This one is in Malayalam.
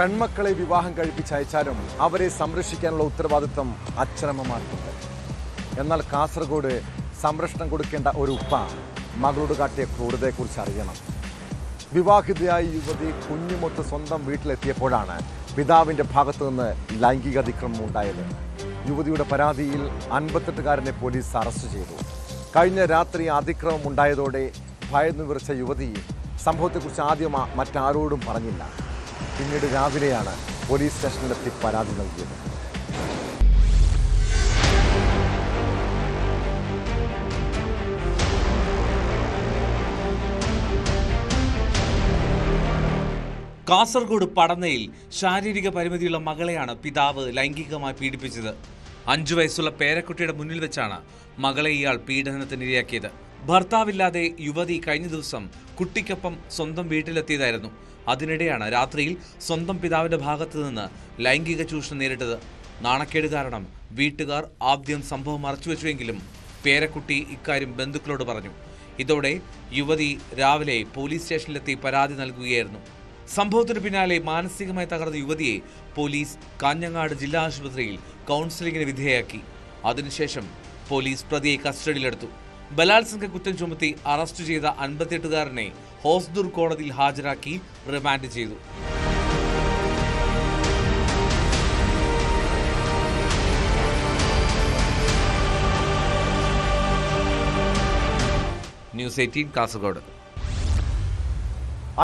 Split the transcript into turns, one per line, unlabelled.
പെൺമക്കളെ വിവാഹം കഴിപ്പിച്ചയച്ചാലും അവരെ സംരക്ഷിക്കാനുള്ള ഉത്തരവാദിത്വം അച്ഛനമ്മമാർക്കുണ്ട്. എന്നാൽ കാസർഗോഡ് സംരക്ഷണം കൊടുക്കേണ്ട ഒരു ഉപ്പ മകളോട് കാട്ടിയ ക്രൂരതയെക്കുറിച്ച് അറിയണം. വിവാഹിതയായ യുവതി കുഞ്ഞുമൊത്ത് സ്വന്തം വീട്ടിലെത്തിയപ്പോഴാണ് പിതാവിൻ്റെ ഭാഗത്തു നിന്ന് ലൈംഗിക അതിക്രമം ഉണ്ടായത്. യുവതിയുടെ പരാതിയിൽ 58-കാരനെ പോലീസ് അറസ്റ്റ് ചെയ്തു. കഴിഞ്ഞ രാത്രി അതിക്രമം ഉണ്ടായതോടെ ഭയന്നു വിറച്ച യുവതി സംഭവത്തെക്കുറിച്ച് ആദ്യം മറ്റാരോടും പറഞ്ഞില്ല. പിന്നീട് രാവിലെയാണ് പോലീസ് സ്റ്റേഷനിലെത്തി പരാതി നൽകിയത്.
കാസർഗോഡ് പടന്നയിൽ ശാരീരിക പരിമിതിയുള്ള മകളെയാണ് പിതാവ് ലൈംഗികമായി പീഡിപ്പിച്ചത്. 5 വയസ്സുള്ള പേരക്കുട്ടിയുടെ മുന്നിൽ വെച്ചാണ് മകളെ ഇയാൾ പീഡനത്തിനിരയാക്കിയത്. ഭർത്താവില്ലാതെ യുവതി കഴിഞ്ഞ ദിവസം കുട്ടിക്കൊപ്പം സ്വന്തം വീട്ടിലെത്തിയതായിരുന്നു. അതിനിടെയാണ് രാത്രിയിൽ സ്വന്തം പിതാവിന്റെ ഭാഗത്തു നിന്ന് ലൈംഗിക ചൂഷണം നേരിട്ടത്. നാണക്കേട് കാരണം വീട്ടുകാർ ആദ്യം സംഭവം മറച്ചുവെച്ചുവെങ്കിലും പേരക്കുട്ടി ഇക്കാര്യം ബന്ധുക്കളോട് പറഞ്ഞു. ഇതോടെ യുവതി രാവിലെ പോലീസ് സ്റ്റേഷനിലെത്തി പരാതി നൽകുകയായിരുന്നു. സംഭവത്തിന് പിന്നാലെ മാനസികമായി തകർന്ന യുവതിയെ പോലീസ് കാഞ്ഞങ്ങാട് ജില്ലാ ആശുപത്രിയിൽ കൗൺസിലിംഗിന് വിധേയയാക്കി. അതിനുശേഷം പോലീസ് പ്രതിയെ കസ്റ്റഡിയിലെടുത്തു. ബലാത്സംഗ കുറ്റം ചുമത്തി അറസ്റ്റ് ചെയ്ത 58-കാരനെ ഹോസ്ദുർ കോടതിയിൽ ഹാജരാക്കി റിമാൻഡ് ചെയ്തു. ന്യൂസ് 18 കാസർഗോഡ്.